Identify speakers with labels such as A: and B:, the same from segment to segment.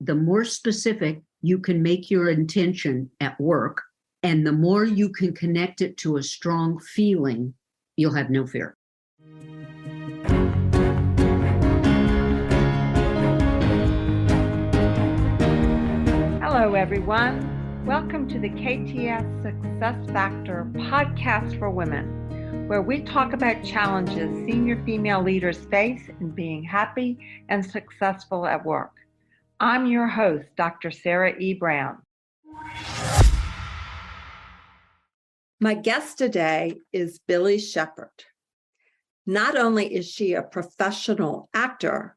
A: the more specific you can make your intention at work, and the more you can connect it to a strong feeling, you'll have no fear.
B: Hello, everyone. Welcome to the KTS Success Factor podcast for women, where we talk about challenges senior female leaders face in being happy and successful at work. I'm your host, Dr. Sarah E. Brown. My guest today is Billie Shepard. Not only is she a professional actor,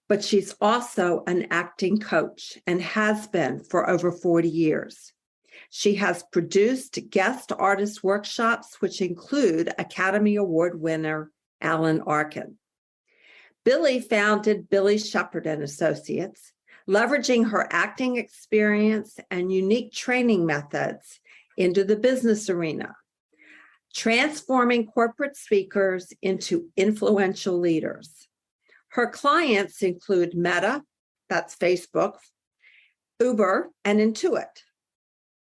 B: but she's also an acting coach and has been for over 40 years. She has produced guest artist workshops, which include Academy Award winner Alan Arkin. Billie founded Billie Shepard Associates, leveraging her acting experience and unique training methods into the business arena, transforming corporate speakers into influential leaders. Her clients include Meta, that's Facebook, Uber, and Intuit.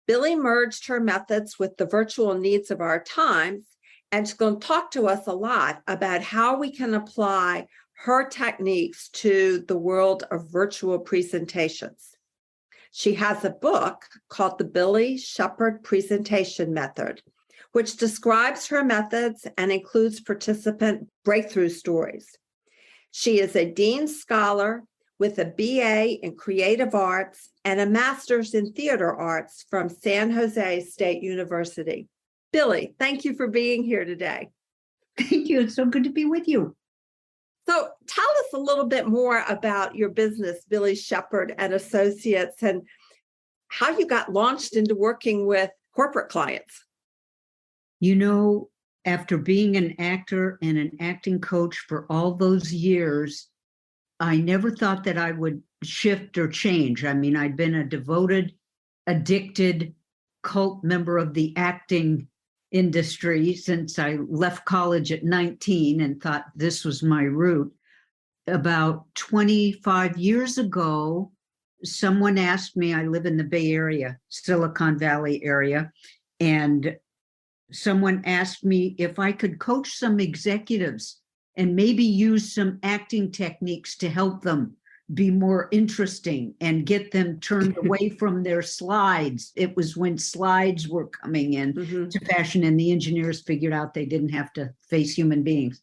B: Billie merged her methods with the virtual needs of our times, and she's going to talk to us a lot about how we can apply her techniques to the world of virtual presentations. She has a book called The Billie Shepard Presentation Method, which describes her methods and includes participant breakthrough stories. She is a Dean Scholar with a BA in Creative Arts and a Master's in Theater Arts from San Jose State University. Billie, thank you for being here today.
A: Thank you. It's so good to be with you.
B: So tell us a little bit more about your business, Billie Shepard and Associates, and how you got launched into working with corporate clients.
A: You know, after being an actor and an acting coach for all those years, I never thought that I would shift or change. I mean, I'd been a devoted, addicted cult member of the acting industry since I left college at 19 and thought this was my route. About 25 years ago, someone asked me, I live in the Bay Area, Silicon Valley area, and someone asked me if I could coach some executives and maybe use some acting techniques to help them be more interesting and get them turned away from their slides. It was when slides were coming in to fashion, and the engineers figured out they didn't have to face human beings.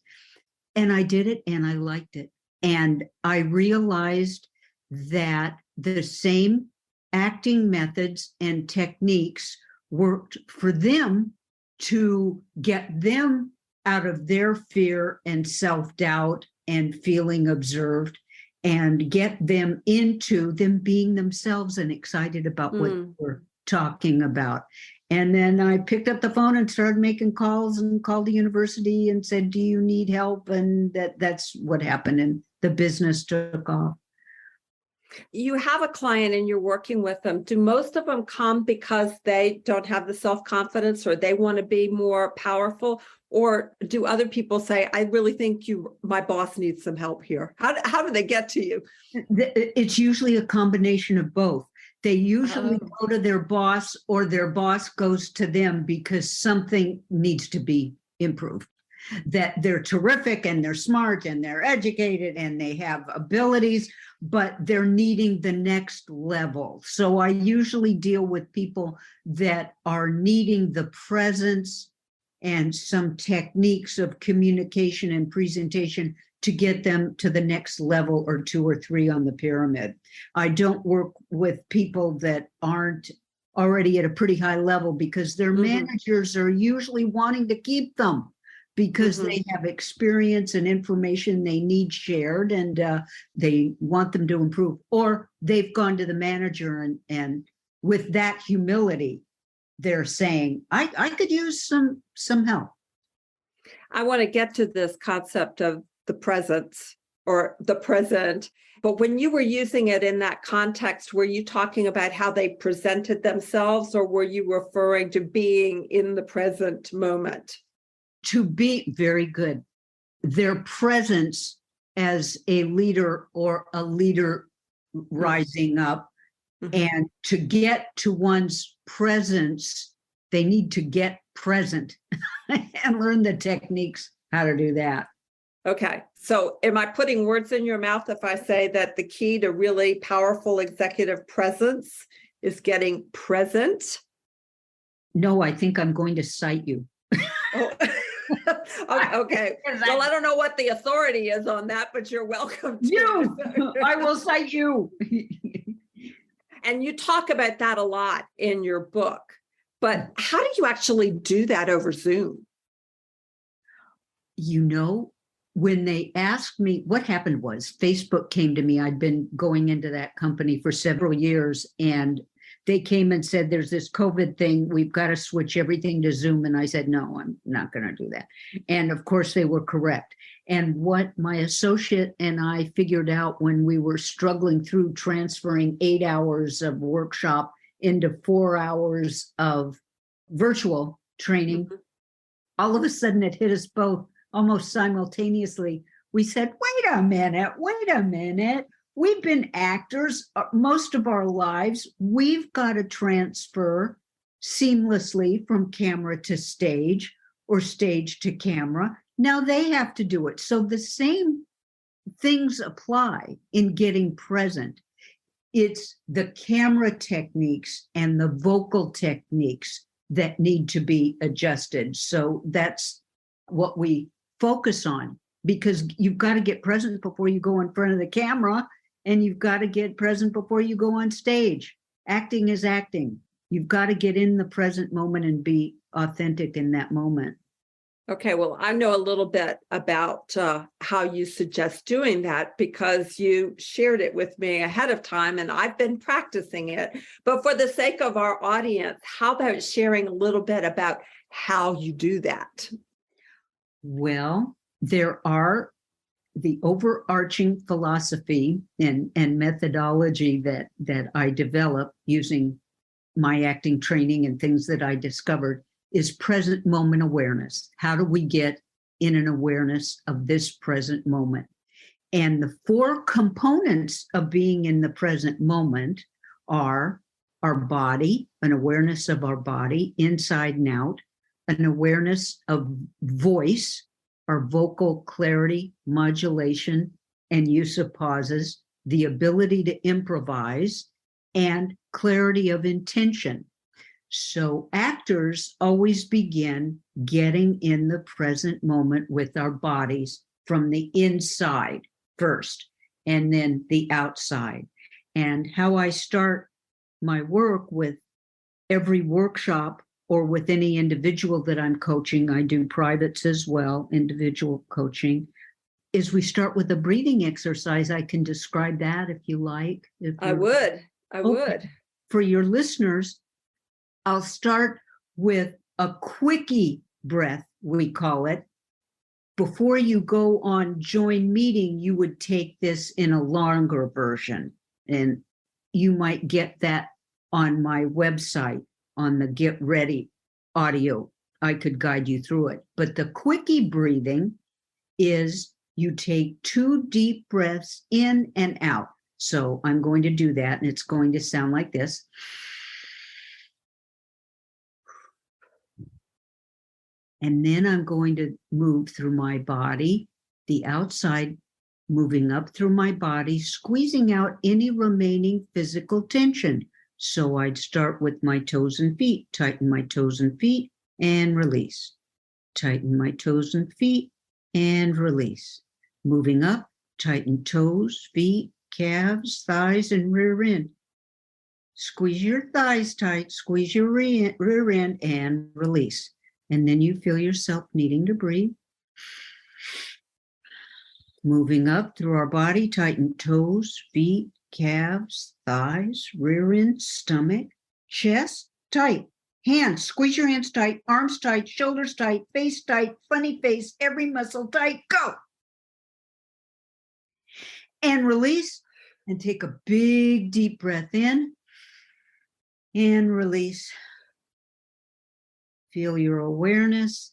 A: And I did it, and I liked it. And I realized that the same acting methods and techniques worked for them to get them out of their fear and self-doubt and feeling observed, and get them into them being themselves and excited about what we're talking about. And then I picked up the phone and started making calls and called the university and said, do you need help? And that's what happened. And the business took off.
B: You have a client and you're working with them. Do most of them come because they don't have the self-confidence or they want to be more powerful? Or do other people say, I really think my boss needs some help here? How do they get to you?
A: It's usually a combination of both. They usually go to their boss, or their boss goes to them because something needs to be improved. That they're terrific and they're smart and they're educated and they have abilities, but they're needing the next level. So I usually deal with people that are needing the presence and some techniques of communication and presentation to get them to the next level or 2 or 3 on the pyramid. I don't work with people that aren't already at a pretty high level because their managers are usually wanting to keep them because they have experience and information they need shared, and they want them to improve. Or they've gone to the manager and with that humility, they're saying, I could use some help.
B: I want to get to this concept of the presence or the present. But when you were using it in that context, were you talking about how they presented themselves, or were you referring to being in the present moment?
A: To be very good. Their presence as a leader or a leader rising up.
B: Mhm.
A: And to get to one's presence, they need to get present and learn the techniques how to do that.
B: Okay. So am I putting words in your mouth if I say that the key to really powerful executive presence is getting present?
A: No, I think I'm going to cite you.
B: Oh, okay. Well, I don't know what the authority is on that, but you're welcome to.
A: You, I will cite you.
B: And you talk about that a lot in your book. But how do you actually do that over Zoom?
A: You know, when they asked me, what happened was Facebook came to me. I'd been going into that company for several years, and they came and said, there's this COVID thing. We've got to switch everything to Zoom. And I said, no, I'm not going to do that. And of course, they were correct. And what my associate and I figured out when we were struggling through transferring 8 hours of workshop into 4 hours of virtual training, all of a sudden it hit us both almost simultaneously. We said, wait a minute. We've been actors most of our lives. We've got to transfer seamlessly from camera to stage or stage to camera. Now they have to do it. So the same things apply in getting present. It's the camera techniques and the vocal techniques that need to be adjusted. So that's what we focus on, because you've got to get present before you go in front of the camera, and you've got to get present before you go on stage. Acting is acting. You've got to get in the present moment and be authentic in that moment.
B: Okay, well, I know a little bit about how you suggest doing that because you shared it with me ahead of time and I've been practicing it. But for the sake of our audience, how about sharing a little bit about how you do that?
A: Well, there are the overarching philosophy and methodology that I developed using my acting training and things that I discovered is present moment awareness. How do we get in an awareness of this present moment? And the 4 components of being in the present moment are our body, an awareness of our body inside and out, an awareness of voice, our vocal clarity, modulation, and use of pauses, the ability to improvise, and clarity of intention. So actors always begin getting in the present moment with our bodies from the inside first, and then the outside. And how I start my work with every workshop or with any individual that I'm coaching, I do privates as well, individual coaching, is we start with a breathing exercise. I can describe that if you like.
B: I would.
A: For your listeners, I'll start with a quickie breath, we call it. Before you go on join meeting, you would take this in a longer version. And you might get that on my website, on the Get Ready audio. I could guide you through it. But the quickie breathing is you take 2 deep breaths in and out. So I'm going to do that, and it's going to sound like this. And then I'm going to move through my body, the outside, moving up through my body, squeezing out any remaining physical tension. So I'd start with my toes and feet, tighten my toes and feet, and release. Tighten my toes and feet, and release. Moving up, tighten toes, feet, calves, thighs, and rear end. Squeeze your thighs tight, squeeze your rear end, and release. And then you feel yourself needing to breathe. Moving up through our body, tighten toes, feet, calves, thighs, rear end, stomach, chest, tight. Hands, squeeze your hands tight, arms tight, shoulders tight, face tight, funny face, every muscle tight, go. And release, and take a big deep breath in and release. Feel your awareness.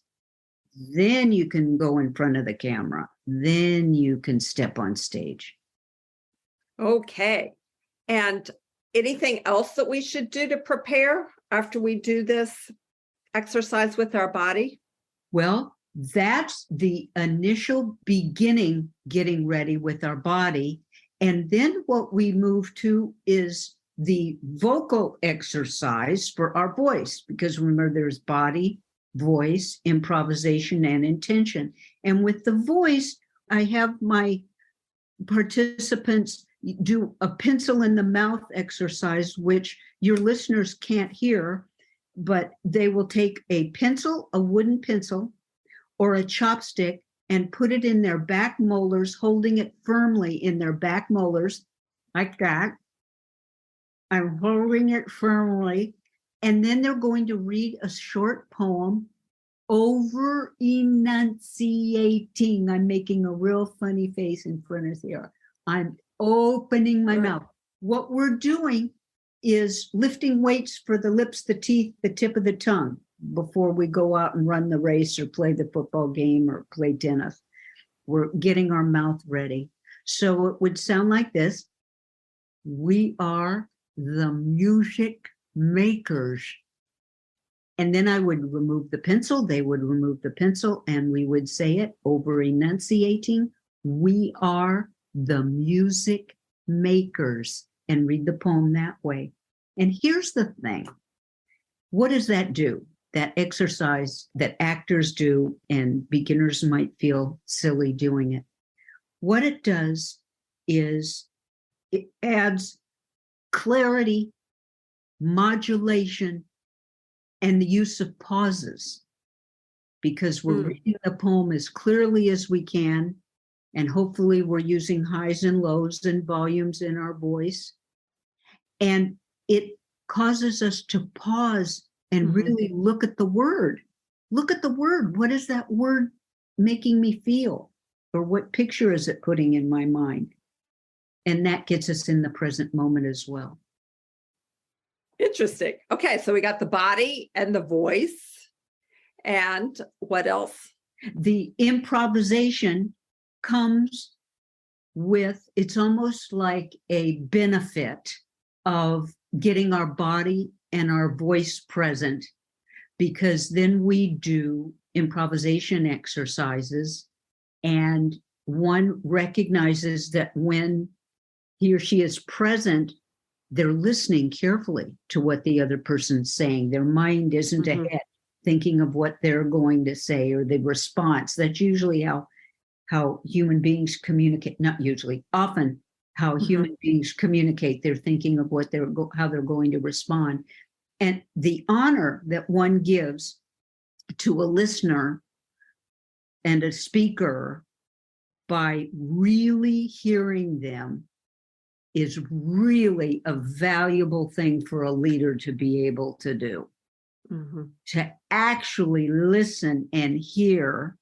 A: Then you can go in front of the camera. Then you can step on stage.
B: Okay. And anything else that we should do to prepare after we do this exercise with our body?
A: Well, that's the initial beginning, getting ready with our body. And then what we move to is the vocal exercise for our voice, because remember, there's body, voice, improvisation, and intention. And with the voice, I have my participants do a pencil in the mouth exercise, which your listeners can't hear, but they will take a pencil, a wooden pencil, or a chopstick and put it in their back molars, holding it firmly in their back molars like that. I'm holding it firmly. And then they're going to read a short poem over enunciating. I'm making a real funny face in front of the. I'm opening my mouth. What we're doing is lifting weights for the lips, the teeth, the tip of the tongue before we go out and run the race or play the football game or play tennis. We're getting our mouth ready. So it would sound like this. We are the music makers. And then I would remove the pencil, they would remove the pencil, and we would say it over enunciating. We are the music makers, and read the poem that way. And here's the thing. What does that do? That exercise that actors do, and beginners might feel silly doing it. What it does is it adds clarity, modulation, and the use of pauses, because we're reading the poem as clearly as we can, and hopefully we're using highs and lows and volumes in our voice. And it causes us to pause and really look at the word. Look at the word. What is that word making me feel? Or what picture is it putting in my mind? And that gets us in the present moment as well.
B: Interesting. Okay, so we got the body and the voice. And what else?
A: The improvisation comes with, it's almost like a benefit of getting our body and our voice present, because then we do improvisation exercises, and one recognizes that when he or she is present, they're listening carefully to what the other person's saying. Their mind isn't ahead thinking of what they're going to say or the response. That's usually how human beings communicate. Not usually, often how human beings communicate. They're thinking of what how they're going to respond. And the honor that one gives to a listener and a speaker by really hearing them is really a valuable thing for a leader to be able to do. To actually listen and hear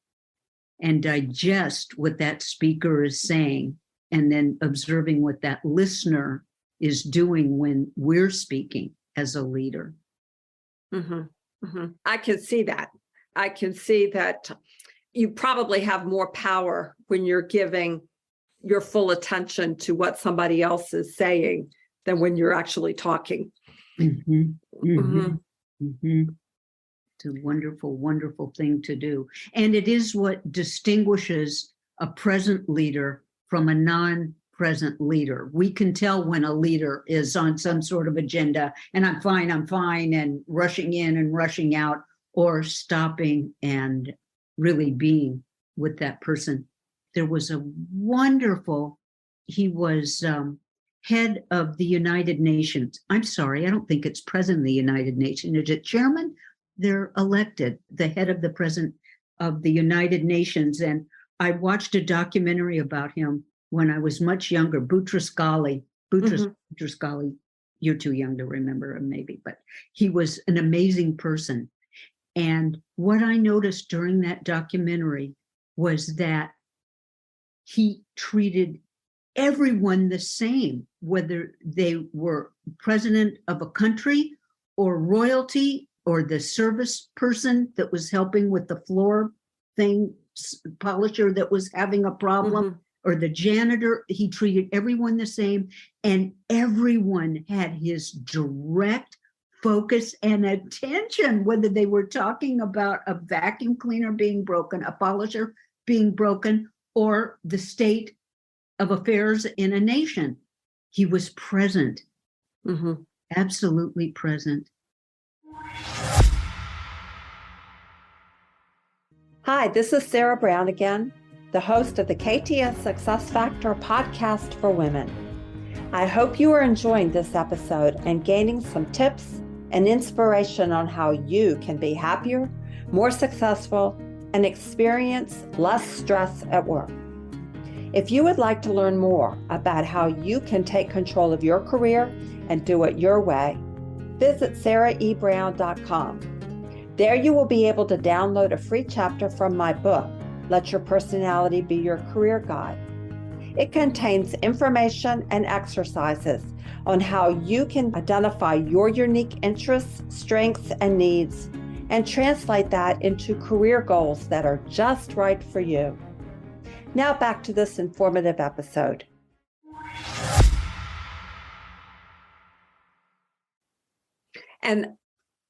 A: and digest what that speaker is saying, and then observing what that listener is doing when we're speaking as a leader.
B: I can see that. I can see that you probably have more power when you're giving your full attention to what somebody else is saying than when you're actually talking.
A: It's a wonderful, wonderful thing to do. And it is what distinguishes a present leader from a non-present leader. We can tell when a leader is on some sort of agenda, and I'm fine, and rushing in and rushing out, or stopping and really being with that person. There was a wonderful, he was head of the United Nations. I'm sorry, I don't think it's president of the United Nations. Is it chairman? They're elected, the head of the president of the United Nations. And I watched a documentary about him when I was much younger, Boutros Ghali. Boutros Ghali, you're too young to remember him maybe, but he was an amazing person. And what I noticed during that documentary was that he treated everyone the same, whether they were president of a country or royalty or the service person that was helping with the floor thing, polisher that was having a problem, or the janitor. He treated everyone the same, and everyone had his direct focus and attention, whether they were talking about a vacuum cleaner being broken, a polisher being broken, or the state of affairs in a nation. He was present, absolutely present.
B: Hi, this is Sarah Brown again, the host of the KTS Success Factor podcast for women. I hope you are enjoying this episode and gaining some tips and inspiration on how you can be happier, more successful, and experience less stress at work. If you would like to learn more about how you can take control of your career and do it your way, visit sarahebrown.com. There you will be able to download a free chapter from my book, Let Your Personality Be Your Career Guide. It contains information and exercises on how you can identify your unique interests, strengths, and needs, and translate that into career goals that are just right for you. Now back to this informative episode. And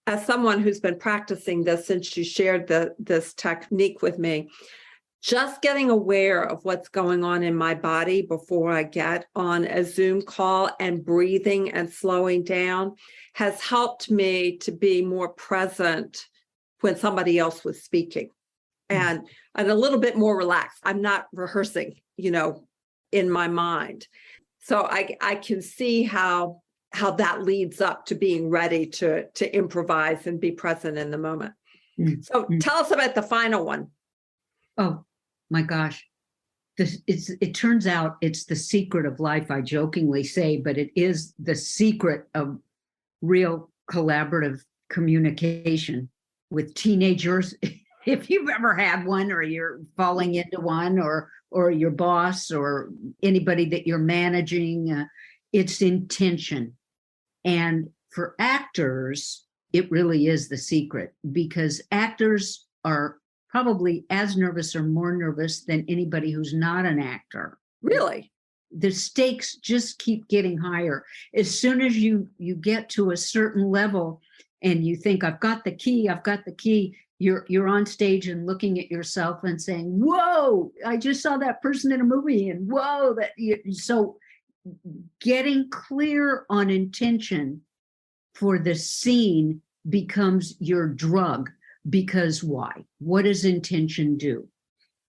B: as someone who's been practicing this since you shared this technique with me, just getting aware of what's going on in my body before I get on a Zoom call and breathing and slowing down has helped me to be more present when somebody else was speaking and a little bit more relaxed. I'm not rehearsing, in my mind. So I can see how that leads up to being ready to improvise and be present in the moment. So tell us about the final one.
A: Oh, my gosh. It turns out it's the secret of life, I jokingly say, but it is the secret of real collaborative communication with teenagers. If you've ever had one, or you're falling into one, or your boss, or anybody that you're managing, it's intention. And for actors, it really is the secret, because actors are probably as nervous or more nervous than anybody who's not an actor.
B: Really?
A: The stakes just keep getting higher. As soon as you get to a certain level and you think, I've got the key, you're on stage and looking at yourself and saying, whoa, I just saw that person in a movie, and whoa, so getting clear on intention for the scene becomes your drug. Because why? What does intention do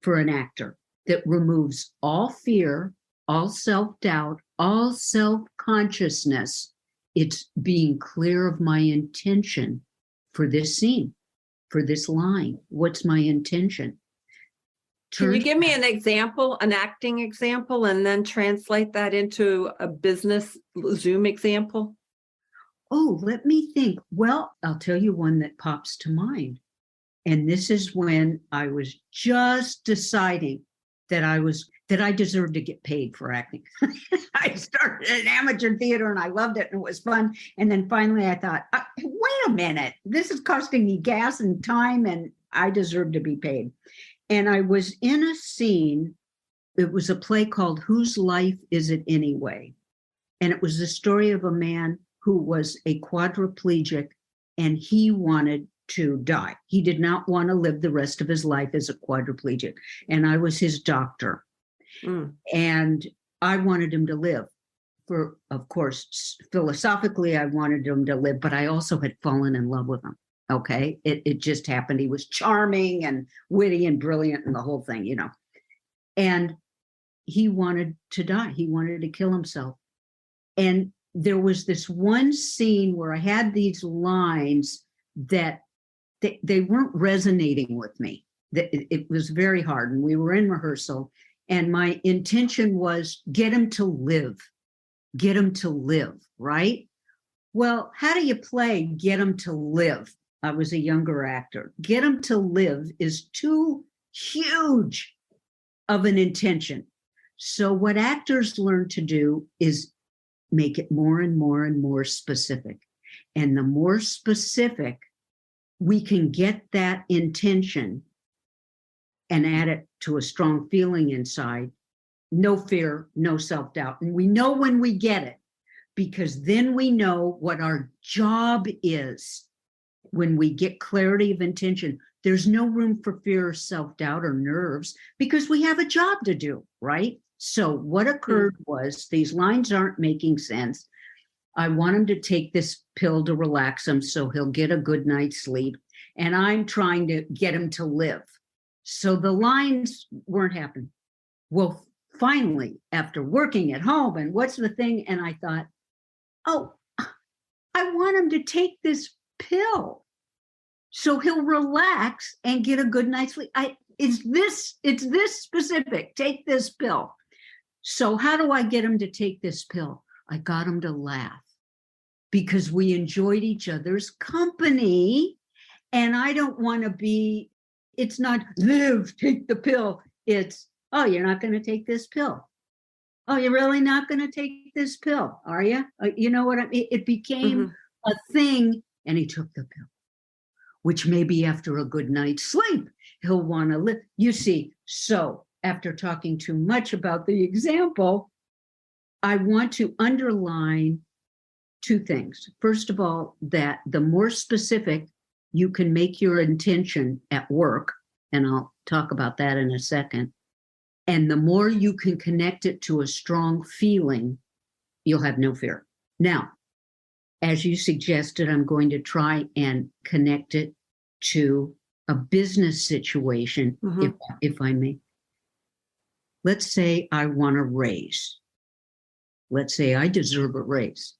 A: for an actor? That removes all fear, all self-doubt, all self-consciousness. It's being clear of my intention for this scene, for this line. What's my intention?
B: Can you give me an example, an acting example, and then translate that into a business Zoom example?
A: Oh, let me think. Well, I'll tell you one that pops to mind. And this is when I was just deciding that I deserved to get paid for acting. I started in amateur theater and I loved it and it was fun. And then finally I thought, wait a minute, this is costing me gas and time and I deserve to be paid. And I was in a scene. It was a play called Whose Life Is It Anyway? And it was the story of a man who was a quadriplegic and he wanted to die. He did not want to live the rest of his life as a quadriplegic. And I was his doctor. And I wanted him to live. For, of course, philosophically, I wanted him to live, but I also had fallen in love with him. Okay. It just happened. He was charming and witty and brilliant and the whole thing, And he wanted to die. He wanted to kill himself. And there was this one scene where I had these lines that they weren't resonating with me. It was very hard. And we were in rehearsal. And my intention was get him to live, right? Well, how do you play get him to live? I was a younger actor. Get him to live is too huge of an intention. So what actors learn to do is make it more and more and more specific. And the more specific we can get that intention and add it to a strong feeling inside, no fear, no self-doubt. And we know when we get it, because then we know what our job is. When we get clarity of intention, there's no room for fear or self-doubt or nerves because we have a job to do, right? So what occurred was these lines aren't making sense. I want him to take this pill to relax him so he'll get a good night's sleep. And I'm trying to get him to live. So the lines weren't happening. Well, finally, after working at home, and what's the thing? And I thought, oh, I want him to take this pill so he'll relax and get a good night's sleep. It's this specific. Take this pill. So how do I get him to take this pill? I got him to laugh because we enjoyed each other's company. And I don't want to be, it's not live, take the pill. It's, oh, you're not going to take this pill. Oh, you're really not going to take this pill, are you? You know what I mean? It became a thing, and he took the pill, which maybe after a good night's sleep, he'll want to live. You see, so after talking too much about the example, I want to underline two things. First of all, that the more specific you can make your intention at work, and I'll talk about that in a second, and the more you can connect it to a strong feeling, you'll have no fear. Now, as you suggested, I'm going to try and connect it to a business situation, if I may. Let's say I want a raise. Let's say I deserve a raise.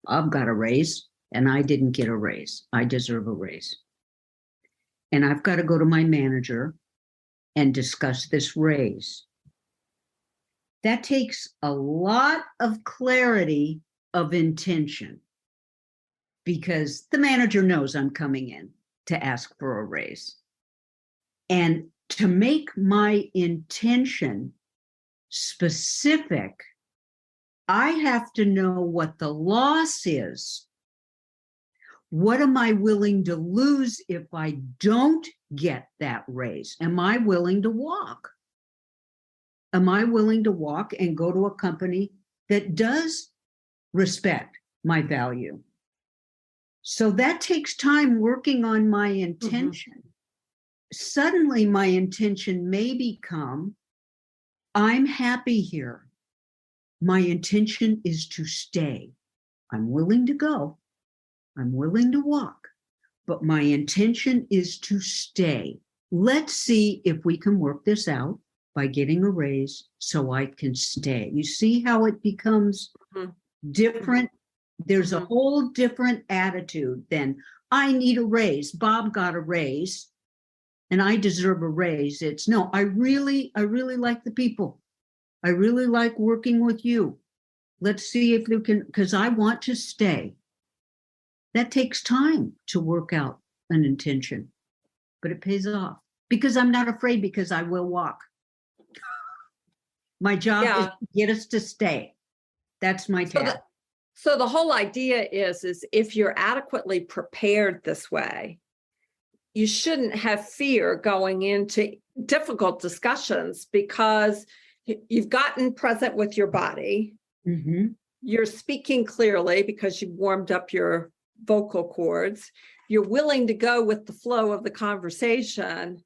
A: I've got a raise and I didn't get a raise. I deserve a raise. And I've got to go to my manager and discuss this raise. That takes a lot of clarity of intention because the manager knows I'm coming in to ask for a raise. And to make my intention specific, I have to know what the loss is. What am I willing to lose if I don't get that raise? Am I willing to walk? Am I willing to walk and go to a company that does respect my value? So that takes time working on my intention. Suddenly my intention may become, I'm happy here. My intention is to stay. I'm willing to go. I'm willing to walk, but my intention is to stay. Let's see if we can work this out by getting a raise so I can stay. You see how it becomes different? There's a whole different attitude than I need a raise. Bob got a raise and I deserve a raise. It's no, I really like the people. I really like working with you. Let's see if you can, because I want to stay. That takes time to work out an intention, but it pays off because I'm not afraid because I will walk. My job is to get us to stay. That's my task.
B: So the whole idea is if you're adequately prepared this way, you shouldn't have fear going into difficult discussions because you've gotten present with your body. You're speaking clearly because you've warmed up your vocal cords. You're willing to go with the flow of the conversation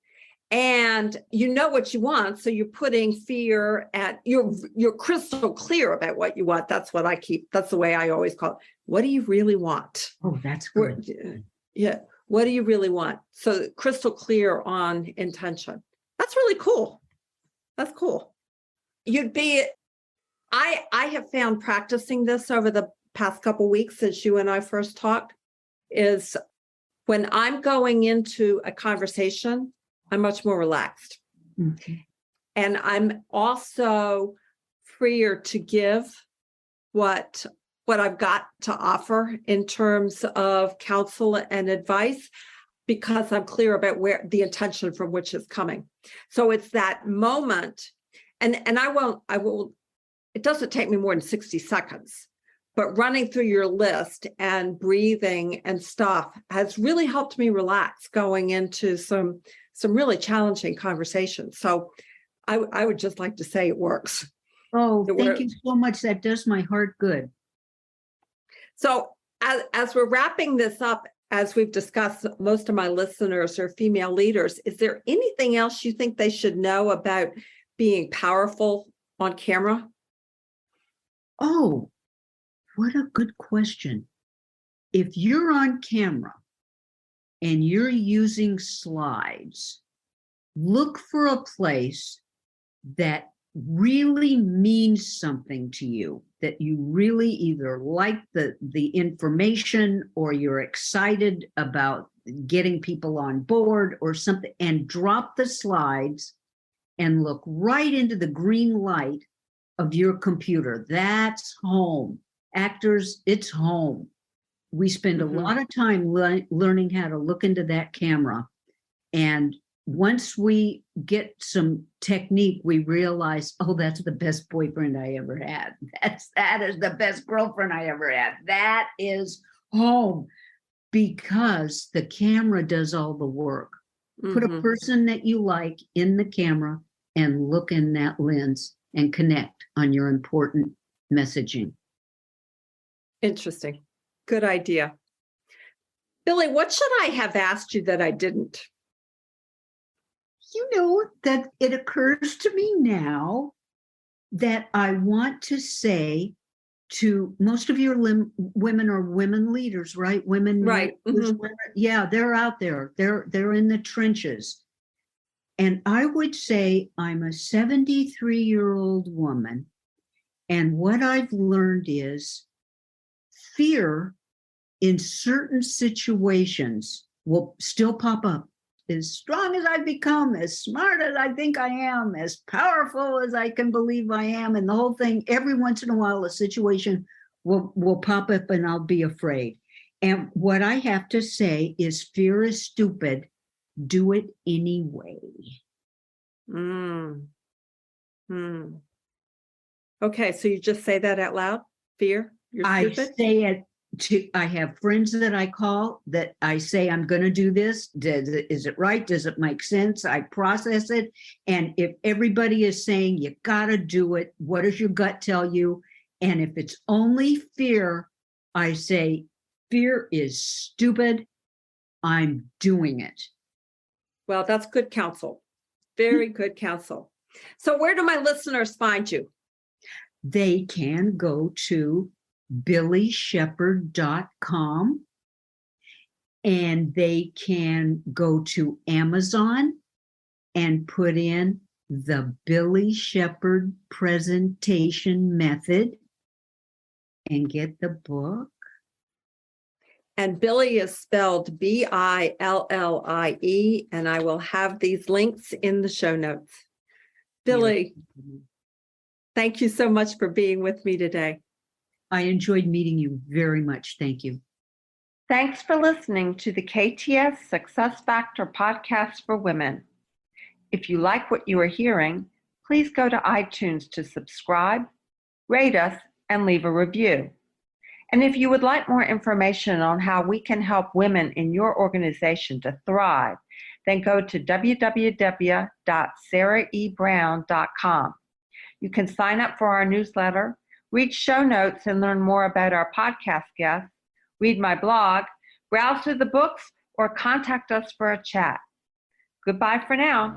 B: and you know what you want. So you're putting fear at, you're crystal clear about what you want. That's the way I always call it. What do you really want?
A: Oh, that's good.
B: Yeah. What do you really want? So crystal clear on intention. That's really cool. That's cool. I have found practicing this over the past couple of weeks since you and I first talked is when I'm going into a conversation, I'm much more relaxed. And I'm also freer to give what I've got to offer in terms of counsel and advice because I'm clear about where the intention from which it's coming. So it's that moment and I will, it doesn't take me more than 60 seconds. But running through your list and breathing and stuff has really helped me relax going into some really challenging conversations. So I would just like to say it works.
A: Oh, thank you so much. That does my heart good.
B: So as we're wrapping this up, as we've discussed, most of my listeners are female leaders. Is there anything else you think they should know about being powerful on camera?
A: Oh, what a good question. If you're on camera and you're using slides, look for a place that really means something to you, that you really either like the information or you're excited about getting people on board or something, and drop the slides and look right into the green light of your computer. That's home. Actors, it's home. We spend a lot of time learning how to look into that camera. And once we get some technique, we realize, oh, that's the best boyfriend I ever had. That is the best girlfriend I ever had. That is home, because the camera does all the work. Put a person that you like in the camera and look in that lens and connect on your important messaging.
B: Interesting. Good idea. Billie, what should I have asked you that I didn't?
A: You know, that it occurs to me now that I want to say to most of your women are women leaders, right? Women,
B: right?
A: Women, yeah, they're out there. They're in the trenches. And I would say I'm a 73-year-old woman, and what I've learned is fear in certain situations will still pop up. As strong as I've become, as smart as I think I am, as powerful as I can believe I am, and the whole thing, every once in a while, a situation will pop up and I'll be afraid. And what I have to say is fear is stupid. Do it anyway.
B: Okay, so you just say that out loud? Fear? You're stupid?
A: I say it. I have friends that I call that I say, I'm going to do this. Is it right? Does it make sense? I process it. And if everybody is saying you got to do it, what does your gut tell you? And if it's only fear, I say, fear is stupid. I'm doing it.
B: Well, that's good counsel. Very good counsel. So where do my listeners find you?
A: They can go to billieshepard.com, and they can go to Amazon and put in the Billie Shepard presentation method and get the book.
B: And Billie is spelled Billie, and I will have these links in the show notes. Billie, thank you so much for being with me today.
A: I enjoyed meeting you very much. Thank you.
B: Thanks for listening to the KTS Success Factor podcast for women. If you like what you are hearing, please go to iTunes to subscribe, rate us, and leave a review. And if you would like more information on how we can help women in your organization to thrive, then go to www.sarahebrown.com. You can sign up for our newsletter, read show notes, and learn more about our podcast guests, read my blog, browse through the books, or contact us for a chat. Goodbye for now.